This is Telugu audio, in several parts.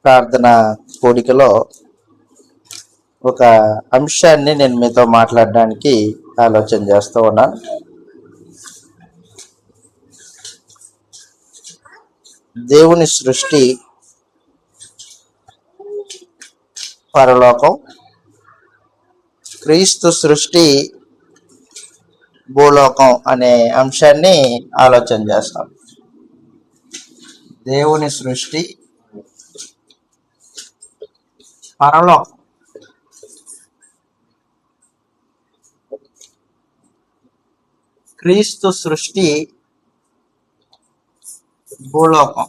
ప్రార్థన కూడికలో ఒక అంశాన్ని నేను మీతో మాట్లాడడానికి ఆలోచన చేస్తూ ఉన్నాను. దేవుని సృష్టి పరలోకం, క్రీస్తు సృష్టి భూలోకం అనే అంశాన్ని ఆలోచన చేస్తాం. దేవుని సృష్టి పరలోకం, క్రీస్తు సృష్టి భూలోకం.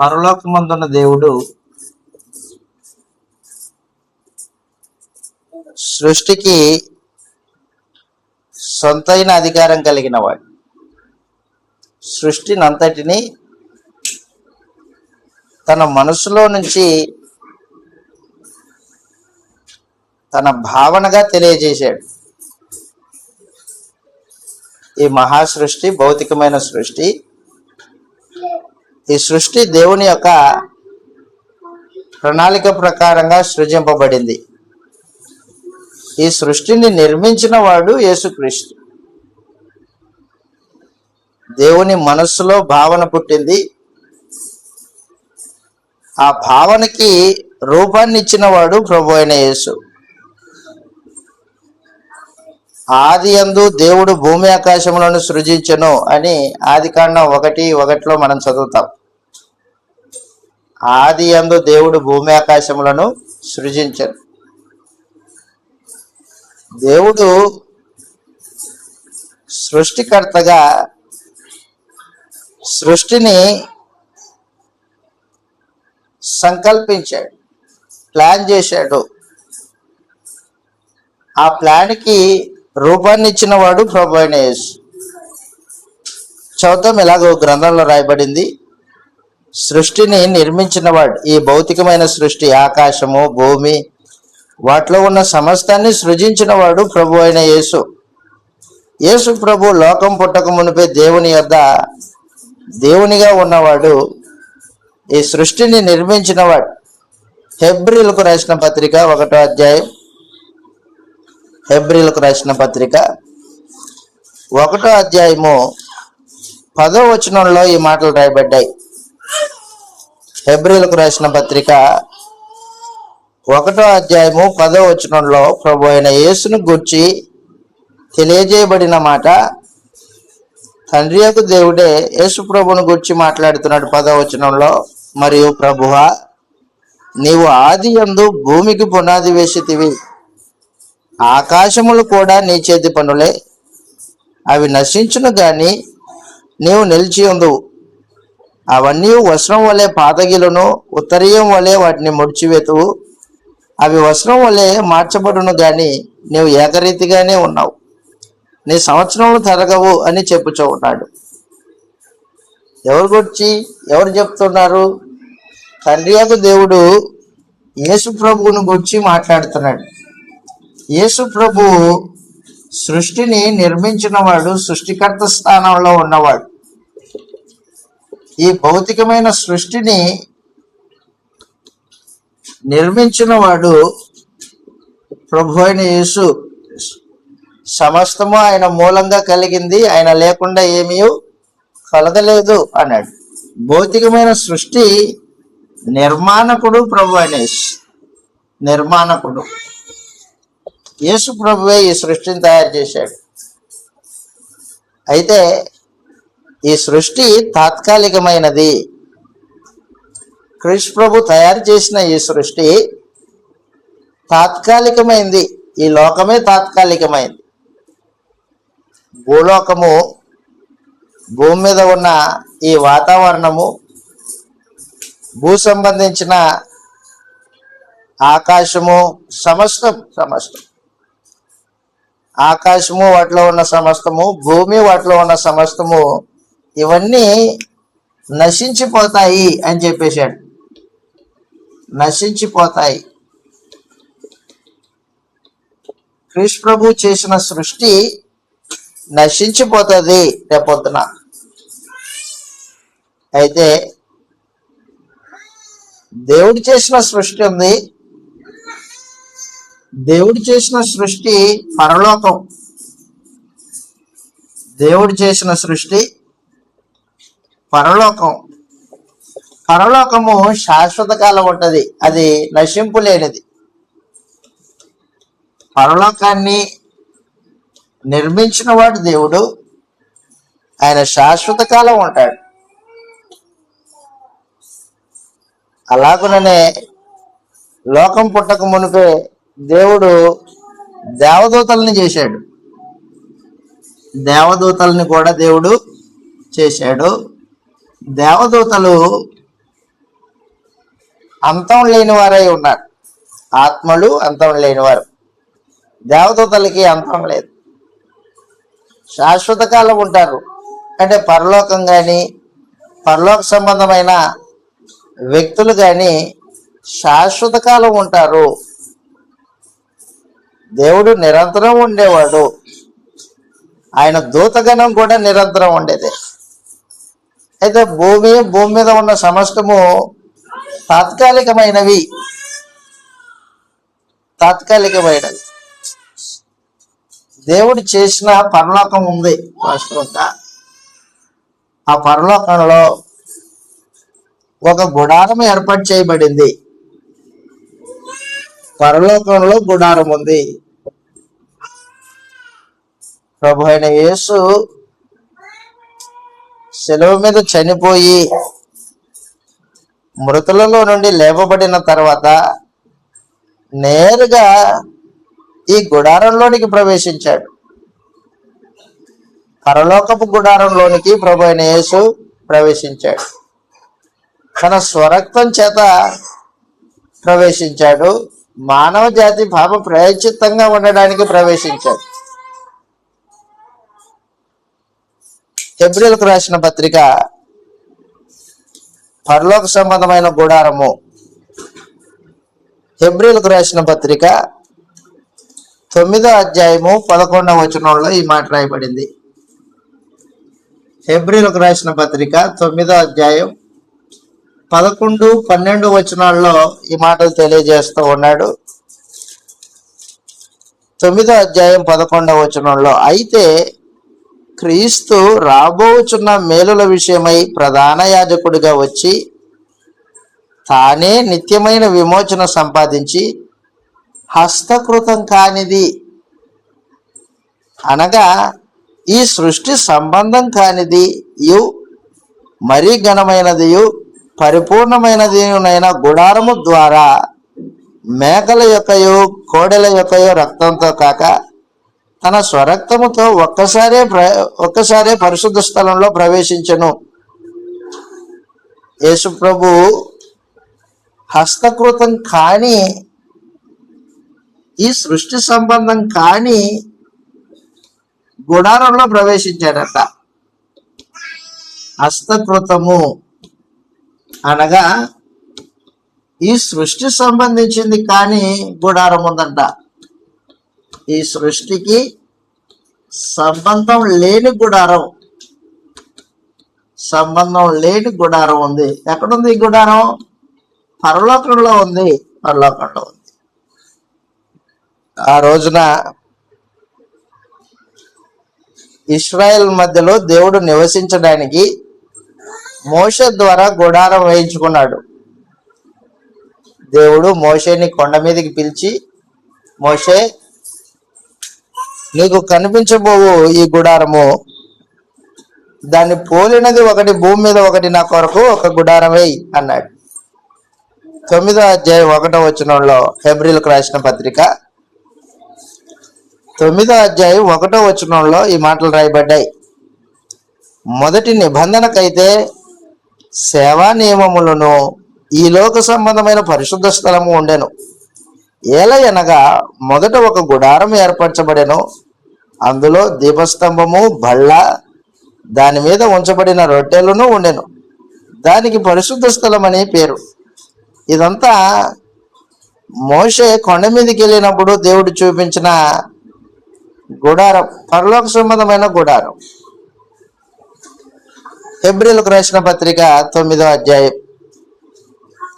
పరలోకమందున్న దేవుడు సృష్టికి సొంతైన అధికారం కలిగిన వాడు. సృష్టిని అంతటిని తన మనసులో నుంచి తన భావనగా తెలియజేశాడు. ఈ మహాసృష్టి భౌతికమైన సృష్టి. ఈ సృష్టి దేవుని యొక్క ప్రణాళిక ప్రకారంగా సృజింపబడింది. ఈ సృష్టిని నిర్మించిన వాడు యేసుక్రీస్తు. దేవుని మనస్సులో భావన పుట్టింది. ఆ భావనకి రూపాన్ని ఇచ్చిన వాడు ప్రభు అయిన యేసు. ఆది యందు దేవుడు భూమి ఆకాశములను సృజించెను అని ఆదికాండం 1:1 మనం చదువుతాం. ఆది యందు దేవుడు భూమి ఆకాశములను సృజించెను. దేవుడు సృష్టికర్తగా సృష్టిని సంకల్పించాడు, ప్లాన్ చేశాడు. ఆ ప్లాన్కి రూపాన్ని ఇచ్చిన వాడు ప్రభు అయిన యేసు. చౌతం ఇలాగో గ్రంథంలో రాయబడింది, సృష్టిని నిర్మించిన వాడు. ఈ భౌతికమైన సృష్టి, ఆకాశము, భూమి, వాటిలో ఉన్న సమస్తాన్ని సృజించిన వాడు ప్రభు అయిన యేసు. యేసు ప్రభు లోకం పుట్టక మునిపే దేవుని యొద్ద దేవునిగా ఉన్నవాడు. ఈ సృష్టిని నిర్మించిన వాడు. హెబ్రీలకు రాసిన పత్రిక 1వ అధ్యాయం, హెబ్రీలకు రాసిన పత్రిక 1వ అధ్యాయము 10వ వచనంలో ఈ మాటలు రాయబడ్డాయి. హెబ్రీలకు రాసిన పత్రిక 1వ అధ్యాయము 10వ వచనంలో ప్రభు అయిన యేసును గూర్చి తెలియజేయబడిన మాట, తండ్రి యొక్క దేవుడే యేసు ప్రభువును గూర్చి మాట్లాడుతున్నాడు 10వ వచనంలో. మరియు ప్రభువా, నీవు ఆది యందు భూమికి పునాది వేసితివి, ఆకాశములు కూడా నీ చేతి పనులే. అవి నశించును గాని నీవు నిలిచి ఉందువు. అవన్నీ వస్త్రం వలె పాతగిలును, ఉత్తరీయం వలె వాటిని ముడిచివేతువు. అవి వస్త్రం వలె మార్చబడును గాని నీవు ఏకరీతిగానే ఉన్నావు. నీ సంవత్సరములు తరగవు అని చెప్పుచూ ఉన్నాడు. ఎవరు చెప్తున్నారు? తండ్రి యొక్క దేవుడు యేసు ప్రభువును గురించి మాట్లాడుతున్నాడు. యేసు ప్రభు సృష్టిని నిర్మించిన వాడు, సృష్టికర్త స్థానంలో ఉన్నవాడు. ఈ భౌతికమైన సృష్టిని నిర్మించిన వాడు ప్రభు అయిన యేసు. సమస్తము ఆయన మూలంగా కలిగింది, ఆయన లేకుండా ఏమీ కలగలేదు అన్నాడు. భౌతికమైన సృష్టి నిర్మాణకుడు ప్రభు అయిన యేసు. నిర్మాణకుడు యేసు ప్రభువే ఈ సృష్టిని తయారు చేశాడు. అయితే ఈ సృష్టి తాత్కాలికమైనది. క్రీస్తు ప్రభు తయారు చేసిన ఈ సృష్టి తాత్కాలికమైంది. ఈ లోకమే తాత్కాలికమైంది. భూలోకము, భూమి మీద ఉన్న ఈ వాతావరణము, భూ సంబంధించిన ఆకాశము, సమస్తం ఆకాశము వాటిలో ఉన్న సమస్తము, భూమి వాటిలో ఉన్న సమస్తము, ఇవన్నీ నశించిపోతాయి అని చెప్పేశాడు. నశించిపోతాయి. క్రీస్తు ప్రభు చేసిన సృష్టి నశించిపోతుంది రేపొద్దున. అయితే దేవుడు చేసిన సృష్టి ఉంది. దేవుడు చేసిన సృష్టి పరలోకం. దేవుడు చేసిన సృష్టి పరలోకం. పరలోకము శాశ్వత కాలం ఉంటది, అది నశింపు లేనిది. పరలోకాన్ని నిర్మించిన వాడు దేవుడు, ఆయన శాశ్వత కాలం ఉంటాడు. అలాగుననే లోకం పుట్టక మునిపే దేవుడు దేవదూతల్ని చేశాడు. దేవదూతల్ని కూడా దేవుడు చేశాడు. దేవదూతలు అంతం లేని వారై ఉన్నారు. ఆత్మలు అంతం లేనివారు. దేవదూతలకి అంతం లేదు, శాశ్వత కాలం ఉంటారు. అంటే పరలోకం కానీ పరలోక సంబంధమైన వ్యక్తులు కానీ శాశ్వత కాలం ఉంటారు. దేవుడు నిరంతరం ఉండేవాడు. ఆయన దూతగణం కూడా నిరంతరం ఉండేది. అయితే భూమి మీద ఉన్న సమస్తము తాత్కాలికమైనవి. దేవుడు చేసిన పరలోకం ఉంది వాస్తవంగా. ఆ పరలోకంలో ఒక గుడారం ఏర్పాటు చేయబడింది. పరలోకంలో గుడారం ఉంది. ప్రభు అయిన యేసు శిలువ మీద చనిపోయి మృతులలో నుండి లేపబడిన తర్వాత నేరుగా ఈ గుడారంలోనికి ప్రవేశించాడు. పరలోకపు గుడారంలోనికి ప్రభు అయిన యేసు ప్రవేశించాడు. తన స్వరక్తం చేత ప్రవేశించాడు. మానవ జాతి పాప ప్రాయశ్చిత్తంగా ఉండడానికి ప్రవేశించాడు. హెబ్రీయులకు రాసిన పత్రిక పరలోక సంబంధమైన గుడారము. హెబ్రీయులకు రాసిన పత్రిక 9వ అధ్యాయము 11వ వచనంలో ఈ మాట రాయబడింది. హెబ్రీయులకు రాసిన పత్రిక 9వ అధ్యాయం 11, 12 వచనాల్లో ఈ మాటలు తెలియజేస్తూ ఉన్నాడు. 9వ అధ్యాయం 11వ వచనంలో, అయితే క్రీస్తు రాబోచున్న మేలుల విషయమై ప్రధాన యాజకుడిగా వచ్చి తానే నిత్యమైన విమోచన సంపాదించి హస్తకృతం కానిది అనగా ఈ సృష్టి సంబంధం కానిది మరీ ఘనమైనదియు పరిపూర్ణమైనదినైన గుడారము ద్వారా మేకల యొక్కయో కోడెల యొక్కయో రక్తంతో కాక తన స్వరక్తముతో ఒక్కసారే పరిశుద్ధ స్థలంలో ప్రవేశించెను. యేసు ప్రభు హస్తకృతం కాని ఈ సృష్టి సంబంధం కాని గుడారంలో ప్రవేశించాడట. హస్తకృతము అనగా ఈ సృష్టి సంబంధించింది కానీ గుడారం ఉందంట. ఈ సృష్టికి సంబంధం లేని గుడారం ఉంది. ఎక్కడుంది ఈ గుడారం? పరలోకంలో ఉంది. ఆ రోజున ఇశ్రాయేల్ మధ్యలో దేవుడు నివసించడానికి మోషే ద్వారా గుడారం వేయించుకున్నాడు. దేవుడు మోషేని కొండ మీదకి పిలిచి, మోషే, నీకు కనిపించబోవు ఈ గుడారము, దాన్ని పోలినది ఒకటి భూమి మీద, ఒకటి నా కొరకు ఒక గుడారం వేయి అన్నాడు. 9వ అధ్యాయం 1వ వచనంలో హెబ్రీయులకు రాసిన పత్రిక 9వ అధ్యాయం 1వ వచనంలో ఈ మాటలు రాయబడ్డాయి. మొదటి నిబంధనకైతే సేవా నియమములను ఈ లోక సంబంధమైన పరిశుద్ధ స్థలము ఉండెను. ఏలయనగా మొదట ఒక గుడారం ఏర్పరచబడెను. అందులో దీపస్తంభము, బళ్ళ, దాని మీద ఉంచబడిన రొట్టెలను ఉండెను. దానికి పరిశుద్ధ స్థలం అని పేరు. ఇదంతా మోషే కొండ మీదకి వెళ్ళినప్పుడు దేవుడు చూపించిన గుడారం, పరలోక సంబంధమైన గుడారం. హెబ్రీయులకు రాసిన పత్రిక 9వ అధ్యాయం.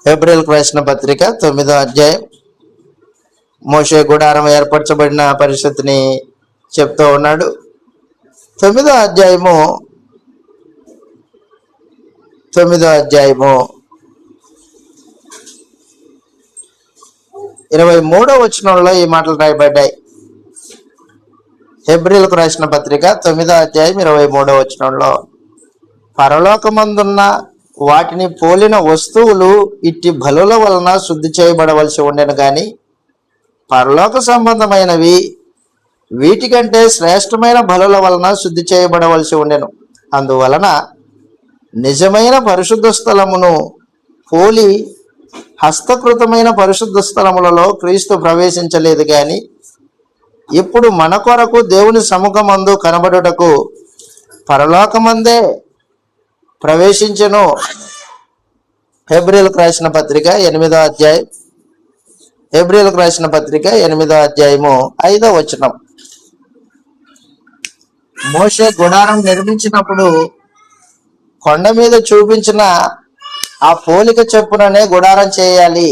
హెబ్రీయులకు రాసిన పత్రిక 9వ అధ్యాయం. మోషే గుడారం ఏర్పరచబడిన పరిస్థితిని చెప్తూ ఉన్నాడు. 9వ అధ్యాయము 23వ వచనంలో ఈ మాటలు రాయబడ్డాయి. హెబ్రీయులకు రాసిన పత్రిక 9వ అధ్యాయం 23వ వచనంలో, పరలోకమందున్న వాటిని పోలిన వస్తువులు ఇట్టి బలుల వలన శుద్ధి చేయబడవలసి ఉండెను గాని పరలోక సంబంధమైనవి వీటికంటే శ్రేష్టమైన బలుల వలన శుద్ధి చేయబడవలసి ఉండెను. అందువలన నిజమైన పరిశుద్ధ స్థలమును పోలి హస్తకృతమైన పరిశుద్ధ స్థలములలో క్రీస్తు ప్రవేశించలేదు గాని ఇప్పుడు మన కొరకు దేవుని సముఖమందు కనబడుటకు పరలోకమందే ప్రవేశించెను. హెబ్రీయులకు రాసిన పత్రిక 8వ అధ్యాయం. హెబ్రీయులకు రాసిన పత్రిక 8వ అధ్యాయము 5వ వచనం. మోషే గుడారం నిర్మించినప్పుడు కొండ మీద చూపించిన ఆ పోలిక చొప్పుననే గుడారం చేయాలి,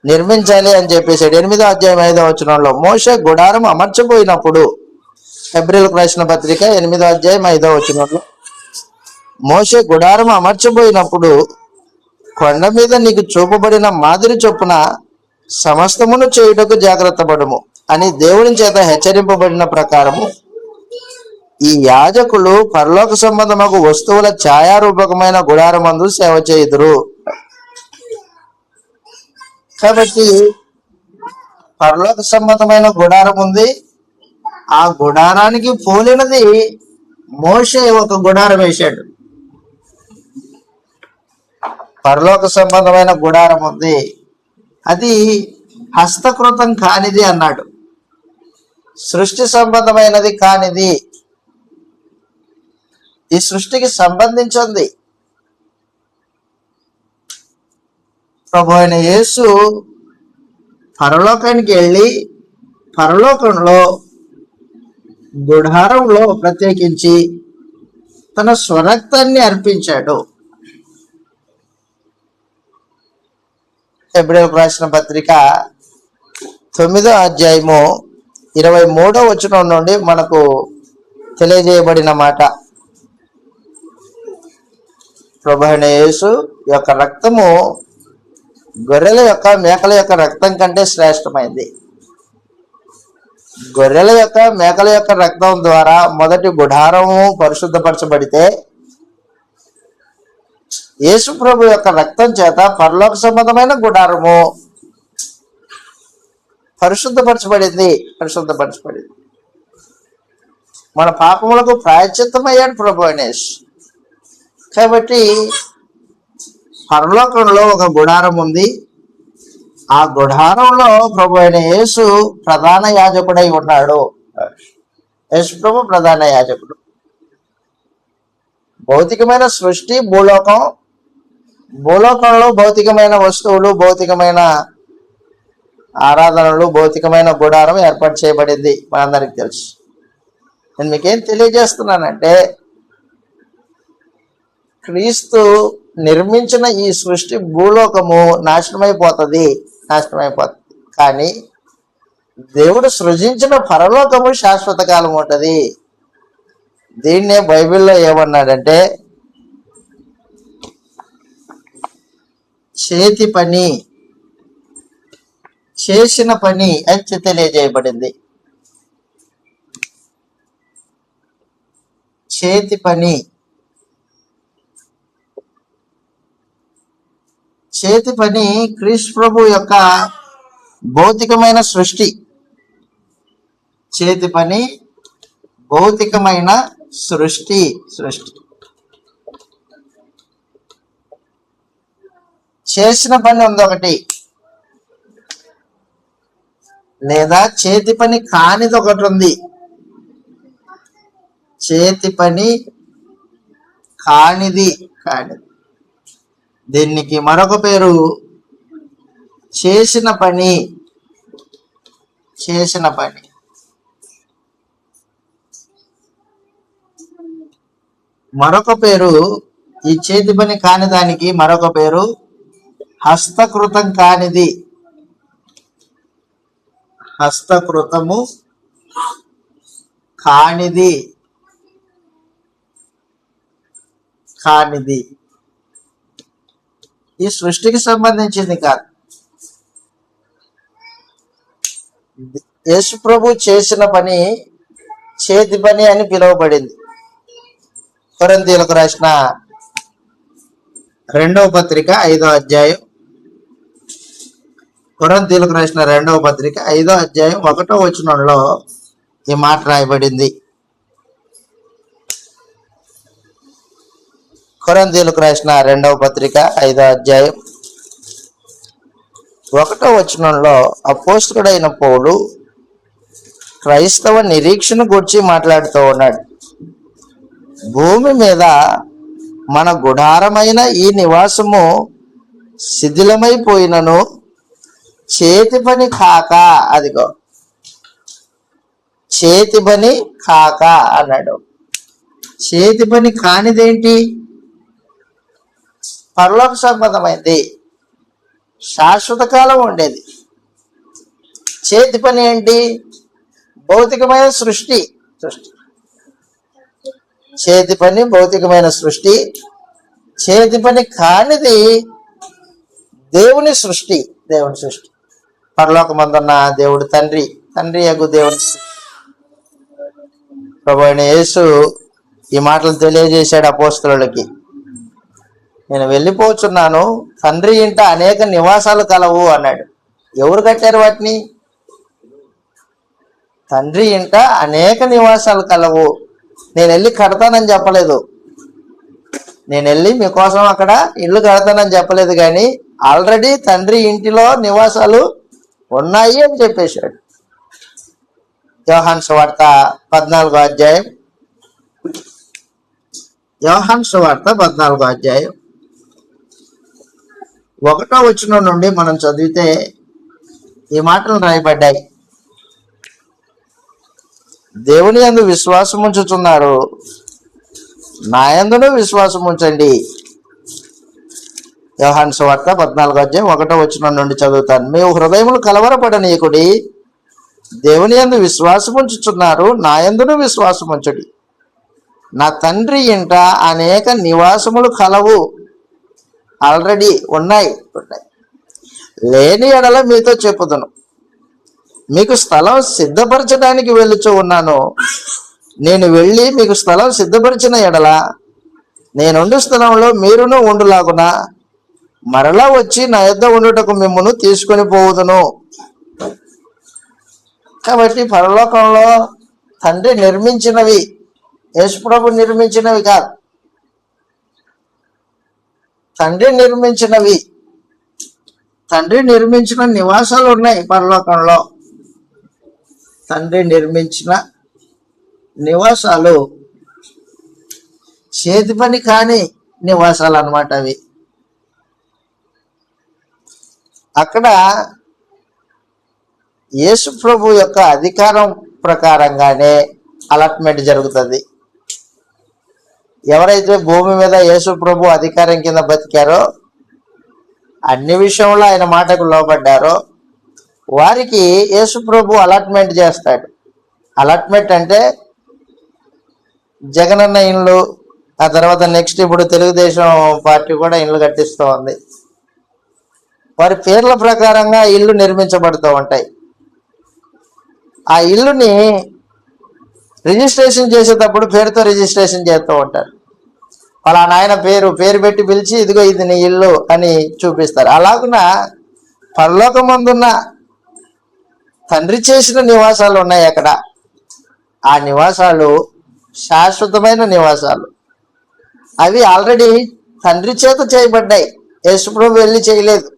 నిర్మించాలి అని చెప్పేసాడు. 8వ అధ్యాయం 5వ వచనంలో మోషే గుడారం అమర్చబోయినప్పుడు, హెబ్రీయులకు రాసిన పత్రిక 8వ అధ్యాయం 5వ వచనంలో, మోషే గుడారం అమర్చబోయినప్పుడు కొండ మీద నీకు చూపబడిన మాదిరి చొప్పున సమస్తమును చేయుటకు జాగ్రత్త పడుము అని దేవుని చేత హెచ్చరింపబడిన ప్రకారము ఈ యాజకులు పరలోక సంబంధమగు వస్తువుల ఛాయారూపకమైన గుడారమందు సేవ చేయుదురు. కాబట్టి పరలోక సంబంధమైన గుడారం ఉంది. ఆ గుడారానికి పోలినది మోషే ఒక గుడారం వేశాడు. పరలోక సంబంధమైన గుడారం ఉంది, అది హస్తకృతం కానిది అన్నాడు. సృష్టి సంబంధమైనది కానిది, ఈ సృష్టికి సంబంధించింది. ప్రభు అయిన యేసు పరలోకానికి వెళ్ళి పరలోకంలో గుడారంలో ప్రత్యేకించి తన స్వరక్తాన్ని అర్పించాడు. హెబ్రీయులకు రాసిన పత్రిక 9వ అధ్యాయము 23వ వచనం నుండి మనకు తెలియజేయబడిన మాట, ప్రభు అయిన యేసు యొక్క రక్తము గొర్రెల యొక్క మేకల యొక్క రక్తం కంటే శ్రేష్టమైంది. గొర్రెల యొక్క మేకల యొక్క రక్తం ద్వారా మొదటి గుడారము పరిశుద్ధపరచబడితే యేసు ప్రభు యొక్క రక్తం చేత పరలోక సంబంధమైన గుడారము పరిశుద్ధపరచబడింది. మన పాపములకు ప్రాయశ్చిత్తమయ్యాడు ప్రభు అయిన యేసు. కాబట్టి పరలోకంలో ఒక గుడారం ఉంది. ఆ గుడారంలో ప్రభు అయిన యేసు ప్రధాన యాజకుడై ఉన్నాడు. యేసు ప్రభు ప్రధాన యాజకుడు. భౌతికమైన సృష్టి భూలోకంలో భౌతికమైన వస్తువులు, భౌతికమైన ఆరాధనలు, భౌతికమైన గుడారం ఏర్పాటు చేయబడింది. మనందరికి తెలుసు. నేను మీకేం తెలియజేస్తున్నానంటే, క్రీస్తు నిర్మించిన ఈ సృష్టి భూలోకము నాశనమైపోతుంది. కానీ దేవుడు సృజించిన పరలోకము శాశ్వత కాలం ఉంటుంది. దీన్నే బైబిల్లో ఏమన్నాడంటే, చేతి పని, చేసిన పని అని తెలియజేయబడింది. చేతి పని, క్రీస్తు ప్రభు యొక్క భౌతికమైన సృష్టి. చేతి పని భౌతికమైన సృష్టి. చేసిన పని ఉంది ఒకటి, లేదా చేతి పని కానిది ఒకటి ఉంది. చేతి పని కానిది. దీనికి మరొక పేరు చేసిన పని. మరొక పేరు, ఈ చేతి పని కాని దానికి మరొక పేరు హస్తకృతం కానిది. హస్తకృతము కానిది కానిది ఈ సృష్టికి సంబంధించింది కాదు. యేసు ప్రభు చేసిన పని చేతి పని అని పిలువబడింది. కొరింథీయులకు రాసిన 2వ పత్రిక 5వ అధ్యాయం, కొరింథీయులకు రాసిన 2వ పత్రిక 5వ అధ్యాయం 1వ వచనంలో ఈ మాట రాయబడింది. కొరింథీయులకు రాసిన 2వ పత్రిక 5వ అధ్యాయం 1వ వచనంలో అపోస్తలుడైన పౌలు క్రైస్తవ నిరీక్షణ గురించి మాట్లాడుతూ ఉన్నాడు. భూమి మీద మన గుడారమైన ఈ నివాసము శిథిలమైపోయినను చేతి పని కాక, అదిగో చేతి పని కాక అన్నాడు. చేతి పని కానిదేంటి? పరలోక సంబంధమైంది, శాశ్వత కాలం ఉండేది. చేతి పని ఏంటి? భౌతికమైన సృష్టి. చేతి పని భౌతికమైన సృష్టి. చేతి పని కానిది దేవుని సృష్టి. దేవుని సృష్టి పరలోకమందున్న దేవుడు తండ్రి, తండ్రి యగు దేవుని ప్రభువైన యేసు ఈ మాటలు తెలియజేశాడు అపోస్తలులకి. నేను వెళ్ళిపోతున్నాను, తండ్రి ఇంట అనేక నివాసాలు కలవు అన్నాడు. ఎవరు కట్టారు వాటిని? తండ్రి ఇంట అనేక నివాసాలు కలవు. నేను వెళ్ళి కడతానని చెప్పలేదు, నేను వెళ్ళి మీకోసం అక్కడ ఇల్లు కడతానని చెప్పలేదు, కానీ ఆల్రెడీ తండ్రి ఇంటిలో నివాసాలు ఉన్నాయి అని చెప్పేశాడు. యోహాను సువార్త 14వ అధ్యాయం, యోహాను సువార్త 14వ అధ్యాయం 1వ వచనం నుండి మనం చదివితే ఈ మాటలు రాయబడ్డాయి. దేవుని యందు విశ్వాసం ఉంచుతున్నారు, నా యందును విశ్వాసం ఉంచండి. యోహాను సువార్త 14వ అధ్యాయం 1వ వచనం నుండి చదువుతాను. మీ హృదయములు కలవరపడనీయకుడి, దేవుని యందు విశ్వాసం ఉంచుతున్నారు, నా యందును విశ్వాసం ఉంచుడి. నా తండ్రి ఇంట అనేక నివాసములు కలవు, ఆల్రెడీ ఉన్నాయి. లేని ఎడల మీతో చెప్పుదును, మీకు స్థలం సిద్ధపరచడానికి వెళ్ళుచూ ఉన్నాను. నేను వెళ్ళి మీకు స్థలం సిద్ధపరిచిన ఎడల నేనుండు స్థలంలో మీరును ఉండులాగున మరలా వచ్చి నా యొద్ద ఉండుటకు మిమ్మును తీసుకొని పోవుదును. కాబట్టి పరలోకంలో తండ్రి నిర్మించినవి, యేసుప్రభు నిర్మించినవి కాదు, తండ్రి నిర్మించినవి. తండ్రి నిర్మించిన నివాసాలు ఉన్నాయి పరలోకంలో. తండ్రి నిర్మించిన నివాసాలు చేతి పని కాని నివాసాలు అన్నమాట అవి. అక్కడ యేసు ప్రభు యొక్క అధికారం ప్రకారంగానే అలాట్మెంట్ జరుగుతుంది. ఎవరైతే భూమి మీద యేసు ప్రభు అధికారం కింద బతికారో, అన్ని విషయంలో ఆయన మాటకు లోబడ్డారో, వారికి యేసు ప్రభు అలాట్మెంట్ చేస్తాడు. అలాట్మెంట్ అంటే జగనన్న ఇండ్లు, ఆ తర్వాత నెక్స్ట్ ఇప్పుడు తెలుగుదేశం పార్టీ కూడా ఇండ్లు కట్టిస్తూ ఉంది. వారి పేర్ల ప్రకారంగా ఇల్లు నిర్మించబడుతూ ఉంటాయి. ఆ ఇల్లుని రిజిస్ట్రేషన్ చేసేటప్పుడు పేరుతో రిజిస్ట్రేషన్ చేస్తూ ఉంటారు. అలా నాయన పేరు పెట్టి పిలిచి ఇదిగో ఇది నీ ఇల్లు అని చూపిస్తారు. అలాగున పరలోకమందున్న తండ్రి చేసిన నివాసాలు ఉన్నాయి అక్కడ. ఆ నివాసాలు శాశ్వతమైన నివాసాలు. అవి ఆల్రెడీ తండ్రి చేత చేయబడ్డాయి, యేసుప్రభు వెళ్ళి చేయలేదు.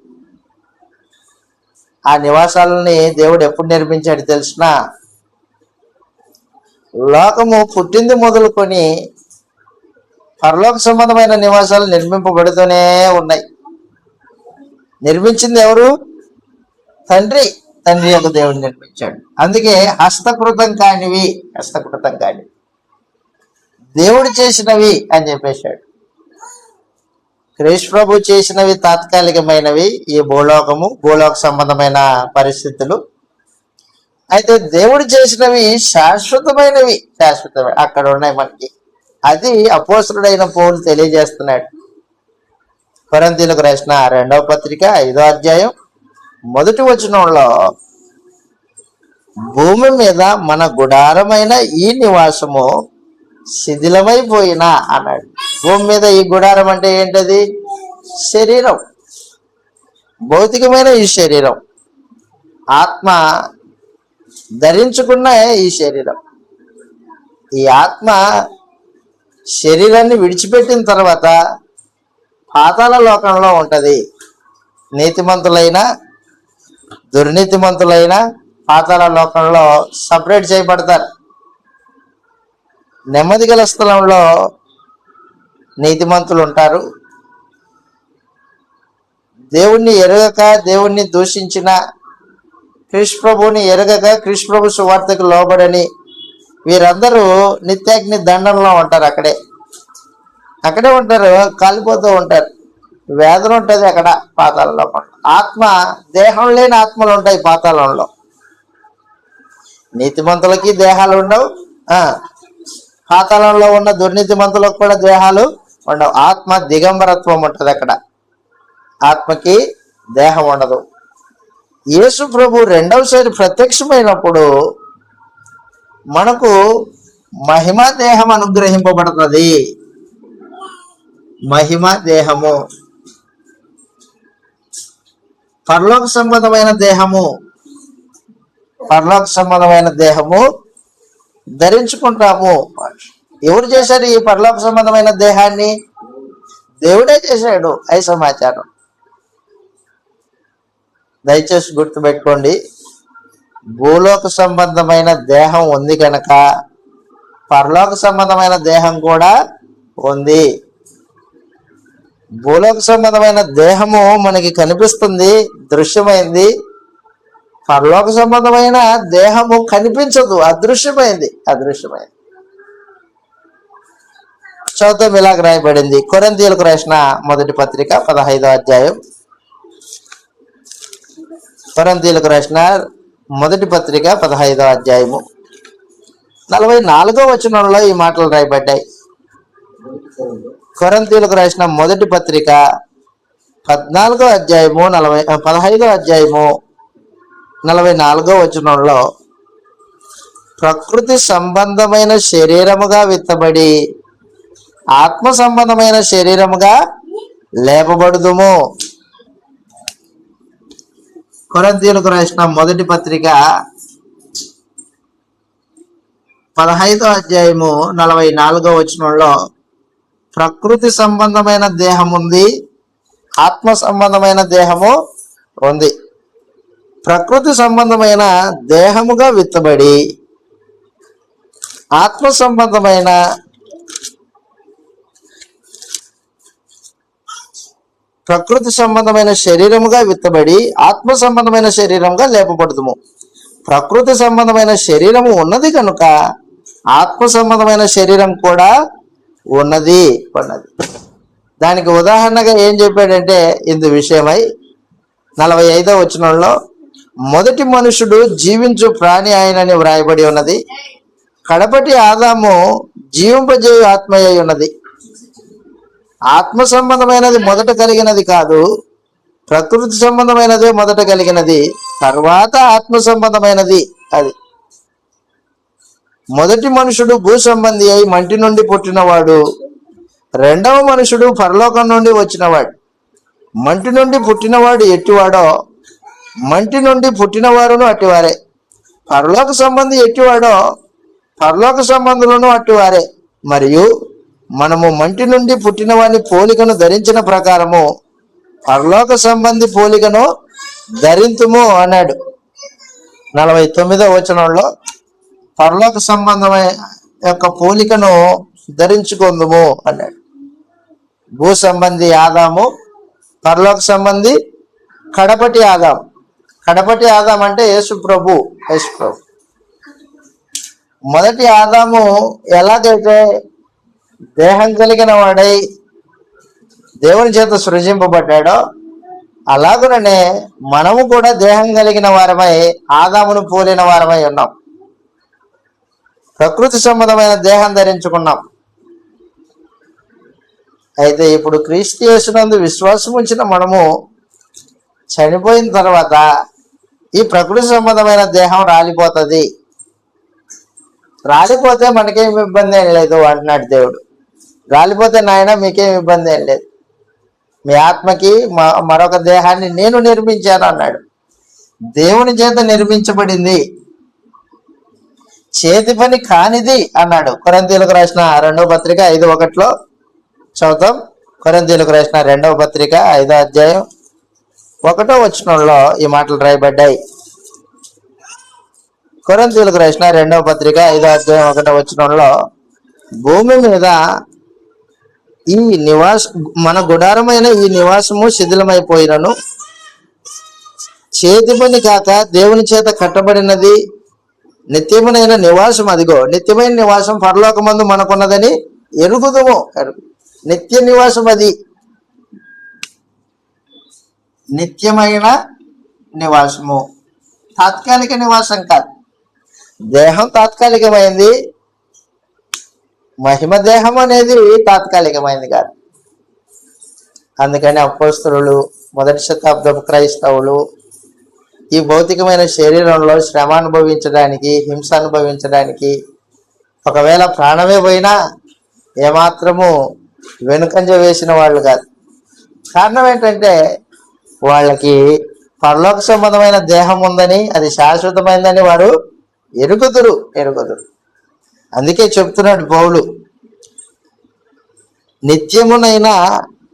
ఆ నివాసాలని దేవుడు ఎప్పుడు నిర్మించాడు తెలిసిన? లోకము పుట్టింది మొదలుకొని పరలోక సంబంధమైన నివాసాలు నిర్మింపబడుతూనే ఉన్నాయి. నిర్మించింది ఎవరు? తండ్రి. తండ్రి యొక్క దేవుడు నిర్మించాడు. అందుకే హస్తకృతం కానివి, దేవుడు చేసినవి అని చెప్పేశాడు. క్రీస్తు ప్రభు చేసినవి తాత్కాలికమైనవి, ఈ భూలోక సంబంధమైన పరిస్థితులు. అయితే దేవుడు చేసినవి శాశ్వతమైనవి. అక్కడ ఉన్నాయి మనకి. అది అపోస్తలుడైన పౌలు తెలియజేస్తున్నాడు. కొరింథీయులకు రాసిన 2వ పత్రిక 5వ అధ్యాయం 1వ వచనంలో, భూమి మీద మన గుడారమైన ఈ నివాసము శిథిలమైపోయినా అన్నాడు. భూమి మీద ఈ గుడారం అంటే ఏంటది? శరీరం, భౌతికమైన ఈ శరీరం, ఆత్మ ధరించుకున్న ఈ శరీరం. ఈ ఆత్మ శరీరాన్ని విడిచిపెట్టిన తర్వాత పాతాళ లోకంలో ఉంటది. నీతిమంతులైన దుర్నీతిమంతులైన పాతాళ లోకంలో సపరేట్ చేయబడతారు. నెమ్మది గల స్థలంలో నీతిమంతులు ఉంటారు. దేవుణ్ణి ఎరగక, దేవుణ్ణి దూషించిన, క్రీస్తు ప్రభువుని ఎరగక, క్రీస్తు ప్రభు సువార్తకు లోబడని వీరందరూ నిత్యాగ్ని దండంలో ఉంటారు. అక్కడే ఉంటారు, కాలిపోతూ ఉంటారు. వేదన ఉంటుంది అక్కడ పాతాళంలో. ఆత్మ, దేహం లేని ఆత్మలు ఉంటాయి పాతాళంలో. నీతిమంతులకి దేహాలు ఉండవు, పాతాళంలో ఉన్న దుర్నీతిమంతులకు కూడా దేహాలు ఉండవు. ఆత్మ దిగంబరత్వం ఉంటుంది అక్కడ, ఆత్మకి దేహం ఉండదు. యేసు ప్రభు రెండవసారి ప్రత్యక్షమైనప్పుడు మనకు మహిమా దేహం అనుగ్రహింపబడుతుంది. మహిమా దేహము, పరలోక సంబంధమైన దేహము, పరలోక సంబంధమైన దేహము ధరించుకుంటాము. ఎవరు చేశారు ఈ పరలోక సంబంధమైన దేహాన్ని? దేవుడే చేశాడు. అది సమాచారం. దయచేసి గుర్తుపెట్టుకోండి, భూలోక సంబంధమైన దేహం ఉంది కనుక పరలోక సంబంధమైన దేహం కూడా ఉంది. భూలోక సంబంధమైన దేహము మనకి కనిపిస్తుంది, దృశ్యమైంది. పరలోక సంబంధమైన దేహము కనిపించదు, అదృశ్యమైంది. చదువుతాం, ఇలాగ రాయబడింది. కొరింథీయులకు రాసిన మొదటి పత్రిక 15వ అధ్యాయం. కొరింథీయులకు రాసిన మొదటి పత్రిక 15వ అధ్యాయము 44వ వచనంలో ఈ మాటలు రాయబడ్డాయి. కొరింథీయులకు రాసిన మొదటి పత్రిక 15వ అధ్యాయము 44వ వచనంలో, ప్రకృతి సంబంధమైన శరీరముగా విత్తబడి ఆత్మ సంబంధమైన శరీరముగా లేపబడుదుము. కొరింథీయులకు రాసిన మొదటి పత్రిక 15వ అధ్యాయము 44వ వచనంలో, ప్రకృతి సంబంధమైన దేహం ఉంది, ఆత్మ సంబంధమైన దేహము ఉంది. ప్రకృతి సంబంధమైన దేహముగా విత్తబడి ఆత్మ సంబంధమైన ప్రకృతి సంబంధమైన శరీరముగా విత్తబడి ఆత్మ సంబంధమైన శరీరంగా లేపబడుదుము. ప్రకృతి సంబంధమైన శరీరము ఉన్నది కనుక ఆత్మ సంబంధమైన శరీరం కూడా ఉన్నది. దానికి ఉదాహరణగా ఏం చెప్పాడంటే, ఇందు విషయమై 45వ వచనంలో, మొదటి మనుషుడు జీవించు ప్రాణి ఆయనని వ్రాయబడి ఉన్నది. కడపటి ఆదాము జీవింపజేయు ఆత్మయ్య ఉన్నది. ఆత్మ సంబంధమైనది మొదట కలిగినది కాదు, ప్రకృతి సంబంధమైనదే మొదట కలిగినది, తర్వాత ఆత్మ సంబంధమైనది. అది మొదటి మనుషుడు భూ సంబంధి అయి మంటి నుండి పుట్టినవాడు, రెండవ మనుషుడు పరలోకం నుండి వచ్చినవాడు. మంటి నుండి పుట్టినవాడు ఎట్టివాడో మంటి నుండి పుట్టినవారును అట్టివారే. పరలోక సంబంధి ఎట్టివాడో పరలోక సంబంధులను అట్టివారే. మరియు మనము మంటి నుండి పుట్టిన వాని పోలికను ధరించిన ప్రకారము పరలోక సంబంధి పోలికను ధరింతుము అన్నాడు. 49వ వచనంలో, పరలోక సంబంధమైన యొక్క పోలికను ధరించుకుందుము అన్నాడు. భూ సంబంధి ఆదాము, పరలోక సంబంధి కడపటి ఆదాం. కడపటి ఆదాం అంటే యేసు ప్రభు. మొదటి ఆదాము ఎలాగైతే దేహం కలిగిన వాడై దేవుని చేత సృజింపబడ్డాడో అలాగుననే మనము కూడా దేహం కలిగిన వారమై ఆదామును పోలిన వారమై ఉన్నాం. ప్రకృతి సంబంధమైన దేహం ధరించుకున్నాం. అయితే ఇప్పుడు క్రీస్తు యేసునందు విశ్వాసం ఉంచిన మనము చనిపోయిన తర్వాత ఈ ప్రకృతి సంబంధమైన దేహం రాలిపోతుంది. రాలిపోతే మనకేం ఇబ్బంది ఏం లేదు అంటున్నాడు దేవుడు. రాలిపోతే నాయన మీకేం ఇబ్బంది ఏం లేదు, మీ ఆత్మకి మరొక దేహాన్ని నేను నిర్మించాను అన్నాడు. దేవుని చేత నిర్మించబడింది, చేతి పని కానిది అన్నాడు. కొరింథీయులకు రాసిన 2వ పత్రిక 5:1 చదువుతాం. కొరింథీయులకు రాసిన 2వ పత్రిక 5వ అధ్యాయం 1వ వచనంలో ఈ మాటలు రాయబడ్డాయి. కొరింథీయులకు రాసిన 2వ పత్రిక 5వ అధ్యాయం 1వ వచనంలో, భూమి మీద ఈ మన గుడారమైన ఈ నివాసము శిథిలమైపోయినను చేతి పని కాక దేవుని చేత కట్టబడినది నిత్యమైన నివాసం, అదిగో నిత్యమైన నివాసం పరలోకమందు మనకున్నదని ఎరుగుదుము. నిత్య నివాసం, అది నిత్యమైన నివాసము, తాత్కాలిక నివాసం కాదు. దేహం తాత్కాలికమైంది, మహిమ దేహం అనేది తాత్కాలికమైంది కాదు. అందుకని అపోస్తలులు, మొదటి శతాబ్దపు క్రైస్తవులు ఈ భౌతికమైన శరీరంలో శ్రమ అనుభవించడానికి, హింస అనుభవించడానికి, ఒకవేళ ప్రాణమే పోయినా ఏమాత్రము వెనుకంజ వేసిన వాళ్ళు కాదు. కారణం ఏంటంటే వాళ్ళకి పరలోక సంబంధమైన దేహం ఉందని, అది శాశ్వతమైందని వారు ఎరుగుదురు. అందుకే చెప్తున్నాడు పౌలు, నిత్యమునైన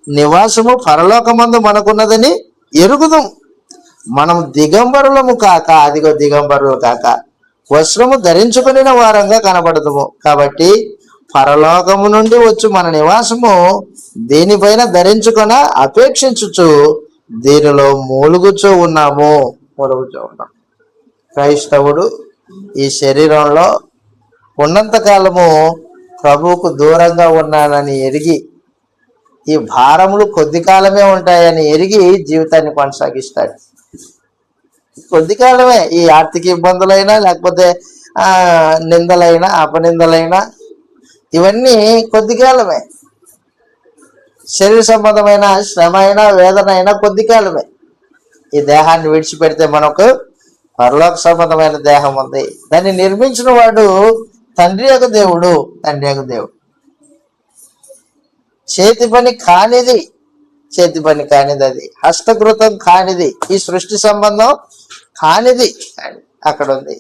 నివాసము పరలోకమందు మనకున్నదని ఎరుగుదు. మనం దిగంబరులము కాక, అదిగో దిగంబరులు కాక వస్త్రము ధరించుకుని వారంగా కనబడదుము. కాబట్టి పరలోకము నుండి వచ్చు మన నివాసము దీనిపైన ధరించుకొన అపేక్షించుచు దీనిలో మూలుగుచూ ఉన్నాం. క్రైస్తవుడు ఈ శరీరంలో ఉన్నంత కాలము ప్రభువుకు దూరంగా ఉన్నానని ఎరిగి, ఈ భారములు కొద్ది కాలమే ఉంటాయని ఎరిగి జీవితాన్ని కొనసాగిస్తాడు. కొద్ది కాలమే, ఈ ఆర్థిక ఇబ్బందులైనా లేకపోతే నిందలైనా అపనిందలైనా ఇవన్నీ కొద్ది కాలమే. శరీర సంబంధమైన శ్రమ అయినా వేదన అయినా కొద్ది కాలమే. ఈ దేహాన్ని విడిచిపెడితే మనకు పరలోక సంబంధమైన దేహం ఉంది. దాన్ని నిర్మించిన వాడు తండ్రి యొక్క దేవుడు. చేతి పని కానిది అది హస్తకృతం కానిది, ఈ సృష్టి సంబంధం కానిది అక్కడ ఉంది.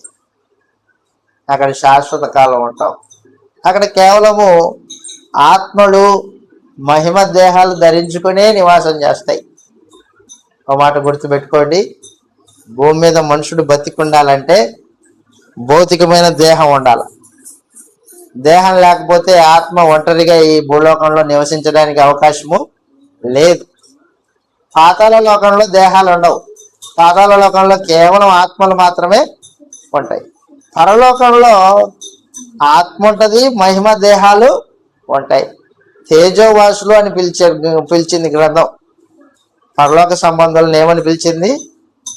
అక్కడ శాశ్వత కాలం ఉంటాం. అక్కడ కేవలము ఆత్మలు మహిమ దేహాలు ధరించుకునే నివాసం చేస్తాయి. ఒక మాట గుర్తుపెట్టుకోండి, భూమి మీద మనుషుడు బతికుండాలంటే భౌతికమైన దేహం ఉండాలి. దేహం లేకపోతే ఆత్మ ఒంటరిగా ఈ భూలోకంలో నివసించడానికి అవకాశము లేదు. పాతాళ లోకంలో దేహాలు ఉండవు. పాతాళ లోకంలో కేవలం ఆత్మలు మాత్రమే ఉంటాయి. పరలోకంలో ఆత్మ ఉంటుంది, మహిమ దేహాలు ఉంటాయి. తేజోవాసులు అని పిలిచింది గ్రంథం. పరలోక సంబంధాలను ఏమని పిలిచింది?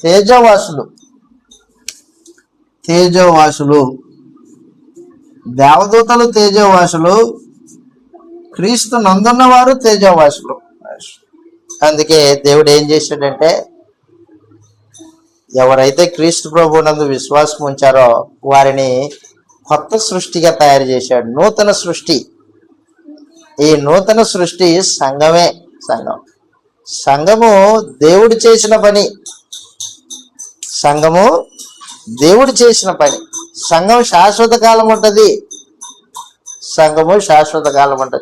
తేజోవాసులు. దేవదూతలు తేజోవాసులు, క్రీస్తు నందున్న వారు తేజోవాసులు. అందుకే దేవుడు ఏం చేశాడంటే, ఎవరైతే క్రీస్తు ప్రభు నందు విశ్వాసం ఉంచారో వారిని కొత్త సృష్టిగా తయారు చేశాడు. నూతన సృష్టి. ఈ నూతన సృష్టి సంఘమే. సంఘము దేవుడు చేసిన పని. సంఘం శాశ్వత కాలం ఉంటుంది.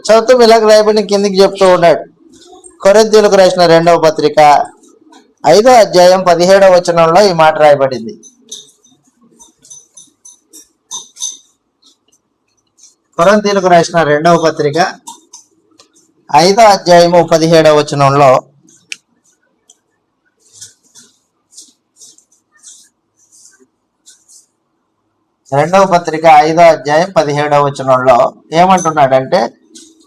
చదువుతాం. ఇలాగ రాయబడిన కిందికి చెప్తూ ఉన్నాడు. కొరింథీయులకు రాసిన 2వ పత్రిక 5వ అధ్యాయం 17వ వచనంలో ఈ మాట రాయబడింది. కొరింథీయులకు రాసిన 2వ పత్రిక 5వ అధ్యాయము 17వ వచనంలో, రెండవ పత్రిక 5వ అధ్యాయం 17వ వచనంలో ఏమంటున్నాడంటే,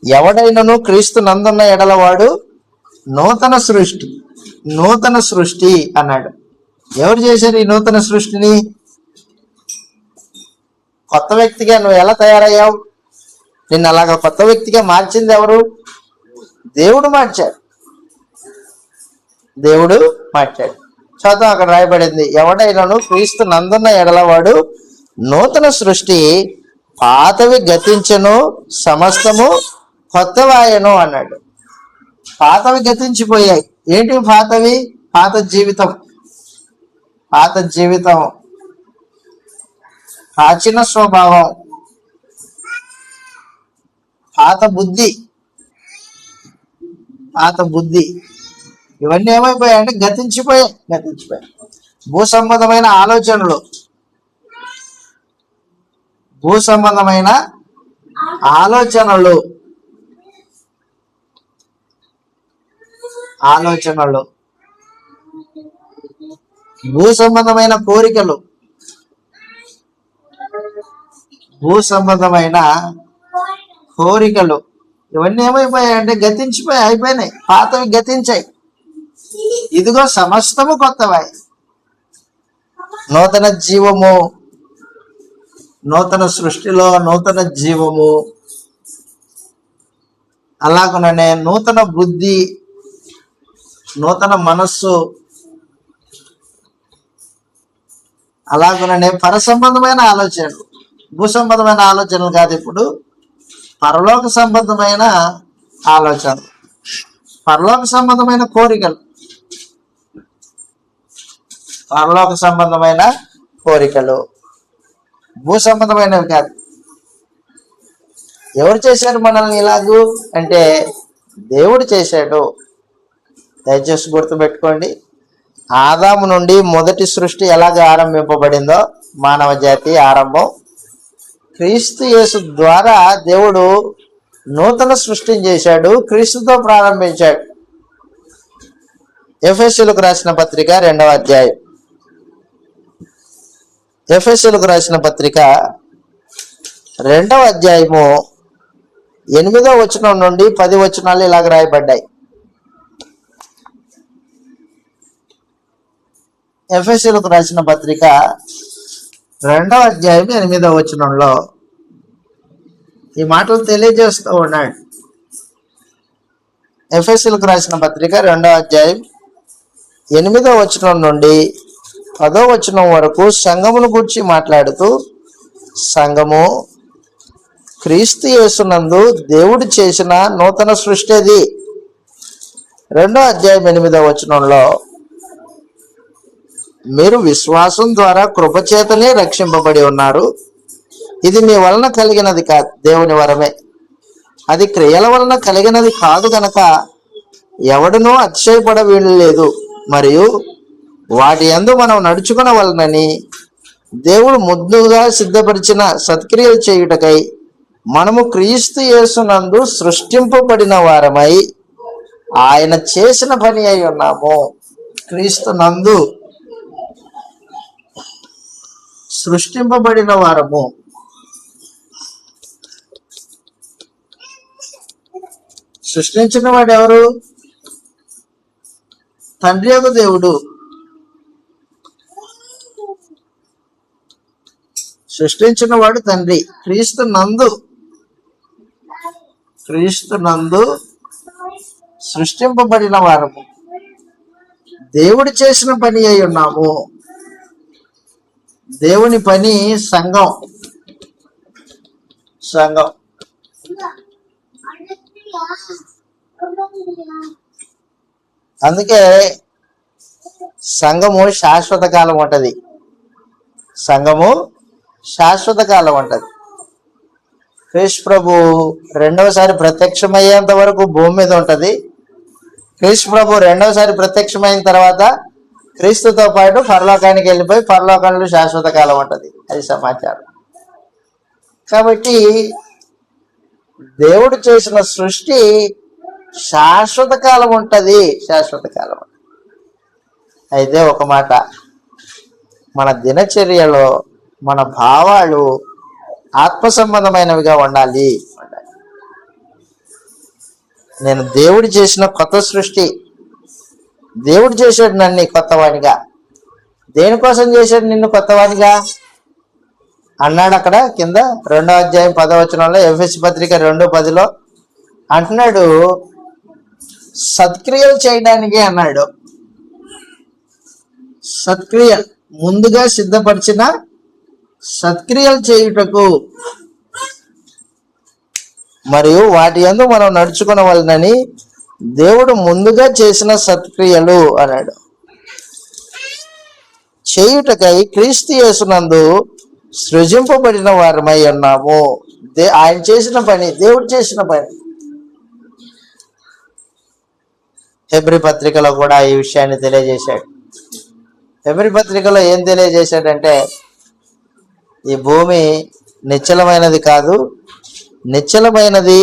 ఎవడైనను క్రీస్తు నందున్న ఎడలవాడు నూతన సృష్టి, నూతన సృష్టి అన్నాడు. ఎవరు చేశారు ఈ నూతన సృష్టిని? కొత్త వ్యక్తిగా నువ్వు ఎలా తయారయ్యావు? నిన్ను అలాగా కొత్త వ్యక్తిగా మార్చింది ఎవరు? దేవుడు మార్చాడు. దేవుడు మార్చాడు. చదువు అక్కడ రాయబడింది, ఎవడైనాను క్రీస్తు నందున్న ఎడలవాడు నూతన సృష్టి, పాతవి గతించెను, సమస్తము కొత్తవాయను అన్నాడు. పాతవి గతించిపోయాయి. ఏంటి పాతవి? పాత జీవితం, పాత జీవితం, ప్రాచీన స్వభావం, పాత బుద్ధి, పాత బుద్ధి ఇవన్నీ ఏమైపోయాయంటే గతించిపోయాయి. భూ సంబంధమైన ఆలోచనలు, భూ సంబంధమైన ఆలోచనలు, భూ సంబంధమైన కోరికలు, భూ సంబంధమైన కోరికలు ఇవన్నీ ఏమైపోయాయంటే గతించిపోయాయి, అయిపోయినాయి. పాతవి గతించాయి. ఇదిగో సమస్తము కొత్తవాయి. నూతన జీవము, నూతన సృష్టిలో నూతన జీవము, అలాగనే నూతన బుద్ధి, నూతన మనస్సు, అలాగనే పర సంబంధమైన ఆలోచనలు. భూ సంబంధమైన ఆలోచనలు కాదు, ఇప్పుడు పరలోక సంబంధమైన ఆలోచనలు, పరలోక సంబంధమైన కోరికలు, పరలోక సంబంధమైన కోరికలు, భూ సంబంధమైనవి కాదు. ఎవరు చేశారు మనల్ని ఇలాగూ అంటే దేవుడు చేశాడు. దయచేసి గుర్తుపెట్టుకోండి, ఆదాము నుండి మొదటి సృష్టి ఎలాగ ఆరంభింపబడిందో, మానవ జాతి ఆరంభం, క్రీస్తు యేసు ద్వారా దేవుడు నూతన సృష్టిని చేశాడు, క్రీస్తుతో ప్రారంభించాడు. ఎఫెసీయులకు రాసిన పత్రిక 2వ అధ్యాయం, ఎఫెసీయులకు రాసిన పత్రిక 2వ అధ్యాయము 8వ వచనం నుండి 10 వచనాలు ఇలాగ రాయబడ్డాయి. ఎఫెసీయులకు రాసిన పత్రిక 2వ అధ్యాయం 8వ వచనంలో ఈ మాటలు తెలియజేస్తూ ఉన్నాడు. ఎఫెసీయులకు రాసిన పత్రిక 2వ అధ్యాయం 8వ వచనం నుండి 10వ వచనం వరకు సంఘమును గురించి మాట్లాడుతూ, సంఘము క్రీస్తు యేసునందు దేవుడు చేసిన నూతన సృష్టి అది. 2వ అధ్యాయం 8వ వచనంలో, మీరు విశ్వాసం ద్వారా కృపచేతనే రక్షింపబడి ఉన్నారు, ఇది మీ వలన కలిగినది కాదు, దేవుని వరమే, అది క్రియల వలన కలిగినది కాదు గనక ఎవడునూ అతిశయపడ వీలు లేదు. మరియు వాటి యందు మనం నడుచుకున్న వలనని దేవుడు ముందుగా సిద్ధపరిచిన సత్క్రియలు చేయుటకై మనము క్రీస్తు యేసునందు సృష్టింపబడిన వారమై ఆయన చేసిన పని అయి ఉన్నాము. క్రీస్తు నందు సృష్టింపబడిన వారము. సృష్టించిన వాడు ఎవరు? తండ్రి యొక్క దేవుడు. సృష్టించిన వాడు తండ్రి. క్రీస్తు నందు సృష్టింపబడిన వారము, దేవుడు చేసిన పని అయి ఉన్నాము. దేవుని పని సంఘం. అందుకే సంఘము శాశ్వత కాలం ఉంటది. సంఘము శాశ్వత కాలం ఉంటది. క్రీస్తు ప్రభు రెండవసారి ప్రత్యక్షమయ్యేంత వరకు భూమి మీద ఉంటది. క్రీస్తు ప్రభు రెండవసారి ప్రత్యక్షమైన తర్వాత క్రీస్తుతో పాటు పరలోకానికి వెళ్ళిపోయి పరలోకంలో శాశ్వత కాలం ఉంటది. అది సమాచారం. కాబట్టి దేవుడు చేసిన సృష్టి శాశ్వత కాలం ఉంటది. శాశ్వత కాలం. అయితే ఒక మాట, మన దినచర్యలో మన భావాలు ఆత్మ సంబంధమైనవిగా ఉండాలి. నేను దేవుడు చేసిన కొత్త సృష్టి. దేవుడు చేశాడు నన్ను కొత్తవాడిగా. దేనికోసం చేశాడు నిన్ను కొత్తవాడిగా అన్నాడు అక్కడ కింద 2వ అధ్యాయం 10వ వచనంలో, ఎఫెసీ పత్రిక 2:10 అంటున్నాడు, సత్క్రియలు చేయడానికి అన్నాడు. సత్క్రియ ముందుగా సిద్ధపరిచిన సత్క్రియలు చేయుటకు మరియు వాటి యందు మనం నడుచుకునవలనని దేవుడు ముందుగా చేసిన సత్క్రియలు అన్నాడు. చేయుటకై క్రీస్తు యేసునందు సృజింపబడిన వారమై ఉన్నాము. ఆయన చేసిన పని, దేవుడు చేసిన పని. హెబ్రీ పత్రికలో కూడా ఈ విషయాన్ని తెలియజేశాడు. హెబ్రీ పత్రికలో ఏం తెలియజేశాడంటే, ఈ భూమి నిశ్చలమైనది కాదు, నిశ్చలమైనది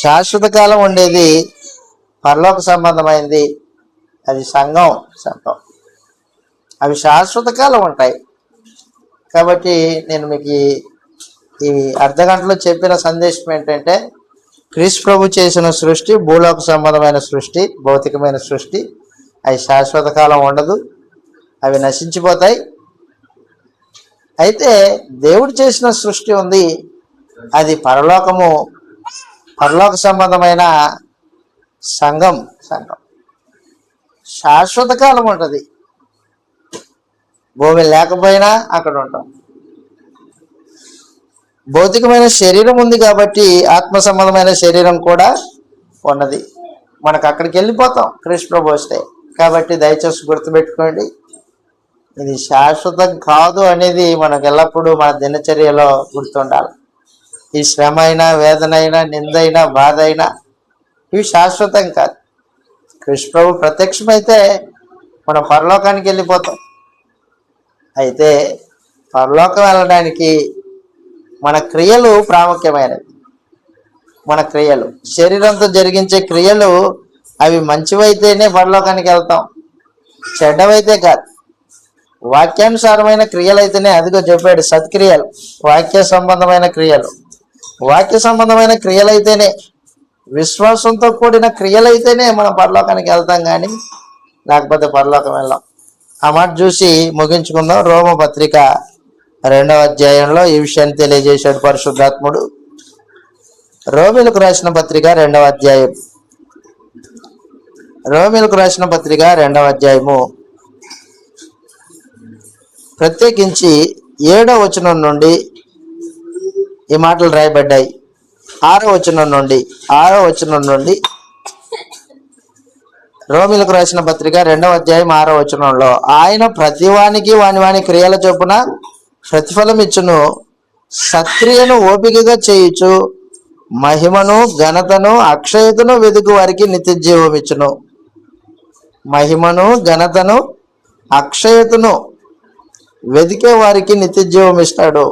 శాశ్వత కాలం ఉండేది పరలోక సంబంధమైంది, అది సంఘం. అవి శాశ్వత కాలం ఉంటాయి. కాబట్టి నేను మీకు ఈ అర్ధగంటలో చెప్పిన సందేశం ఏంటంటే, క్రీస్తు ప్రభు చేసిన సృష్టి భూలోక సంబంధమైన సృష్టి, భౌతికమైన సృష్టి. అవి శాశ్వత కాలం ఉండదు, అవి నశించిపోతాయి. అయితే దేవుడు చేసిన సృష్టి ఉంది, అది పరలోక సంబంధమైన సంఘం. శాశ్వత కాలం ఉంటుంది. భూమి లేకపోయినా అక్కడ ఉంటాం. భౌతికమైన శరీరం ఉంది కాబట్టి ఆత్మ సంబంధమైన శరీరం కూడా ఉన్నది. మనకు అక్కడికి వెళ్ళిపోతాం క్రీస్తు ప్రభు వస్తే. కాబట్టి దయచేసి గుర్తుపెట్టుకోండి, ఇది శాశ్వతం కాదు అనేది మనకు ఎల్లప్పుడూ మన దినచర్యలో గుర్తుండాలి. ఈ శ్రమ అయినా, వేదన అయినా, నిందైనా, బాధ అయినా ఇవి శాశ్వతం కాదు. క్రీస్తు ప్రభు ప్రత్యక్షమైతే మనం పరలోకానికి వెళ్ళిపోతాం. అయితే పరలోకం వెళ్ళడానికి మన క్రియలు ప్రాముఖ్యమైనవి. మన క్రియలు, శరీరంతో జరిగించే క్రియలు, అవి మంచివైతేనే పరలోకానికి వెళ్తాం, చెడ్డవైతే కాదు. వాక్యానుసారమైన క్రియలు అయితేనే, అదిగో చెప్పాడు సత్క్రియలు, వాక్య సంబంధమైన క్రియలు. వాక్య సంబంధమైన క్రియలైతేనే, విశ్వాసంతో కూడిన క్రియలైతేనే మనం పరలోకానికి వెళ్తాం, కానీ లేకపోతే పరలోకం వెళ్ళాం. ఆ మాట చూసి ముగించుకుందాం. రోమ పత్రిక 2వ అధ్యాయంలో ఈ విషయాన్ని తెలియజేశాడు పరిశుద్ధాత్ముడు. రోమీలకు రాసిన పత్రిక 2వ అధ్యాయం, రోమీలకు రాసిన పత్రిక 2వ అధ్యాయము ప్రత్యేకించి 7వ వచనం నుండి ఈ మాటలు రాయబడ్డాయి. 6వ వచనం నుండి రోమీలకు రాసిన పత్రిక 2వ అధ్యాయం 6వ వచనంలో, ఆయన ప్రతివానికి వాని క్రియల చొప్పున ప్రతిఫలం ఇచ్చును, సత్క్రియను ఓపికగా చేయుచు మహిమను ఘనతను అక్షయతను వెదుకు వారికి నిత్యజీవం ఇచ్చును. మహిమను ఘనతను అక్షయతను వెదికే వారికి నిత్యజీవం ఇస్తాడు.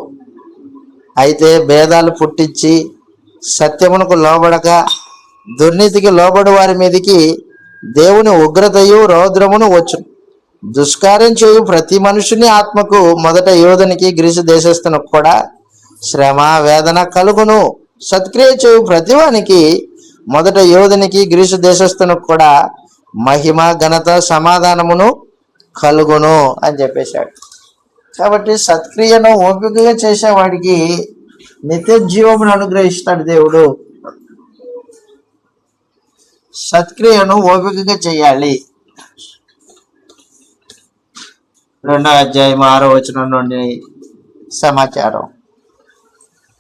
అయితే భేదాలు పుట్టించి సత్యమునకు లోబడక దుర్నీతికి లోబడి వారి మీదికి దేవుని ఉగ్రతయు రౌద్రమును వచ్చును. దుష్కార్యం చేయు ప్రతి మనుషుని ఆత్మకు మొదట యోధునికి గ్రీసు దేశస్థునికి కూడా శ్రమ వేదన కలుగును. సత్క్రియ చేయు ప్రతివానికి మొదట యోధునికి గ్రీసు దేశస్థునికి కూడా మహిమ ఘనత సమాధానమును కలుగును అని చెప్పేశాడు. కాబట్టి సత్క్రియను ఓపికగా చేసేవాడికి నిత్య జీవమును అనుగ్రహిస్తాడు దేవుడు. సత్క్రియను ఓపికగా చేయాలి. 2వ అధ్యాయం 6వ వచనం నుండి సమాచారం.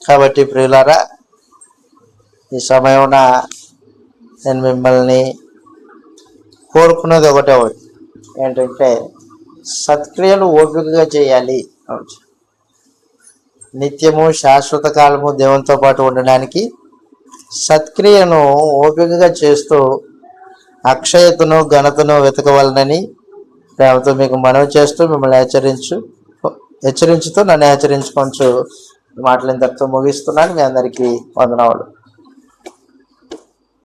కాబట్టి ప్రియులారా, ఈ సమయమున నేను మిమ్మల్ని కోరుకున్నది ఒకటే, ఏంటంటే సత్క్రియలు ఓపికగా చేయాలి. నిత్యము శాశ్వత కాలము దేవునితో పాటు ఉండడానికి సత్క్రియను ఓపికగా చేస్తూ అక్షయతను ఘనతను వెతకవలనని ప్రేమతో మీకు మనవి చేస్తూ మిమ్మల్ని హెచ్చరించుతూ నన్ను హెచ్చరించుకోవచ్చు. మాటలు ఇంతటితో ముగిస్తున్నాను. మీ అందరికీ వందనాలు.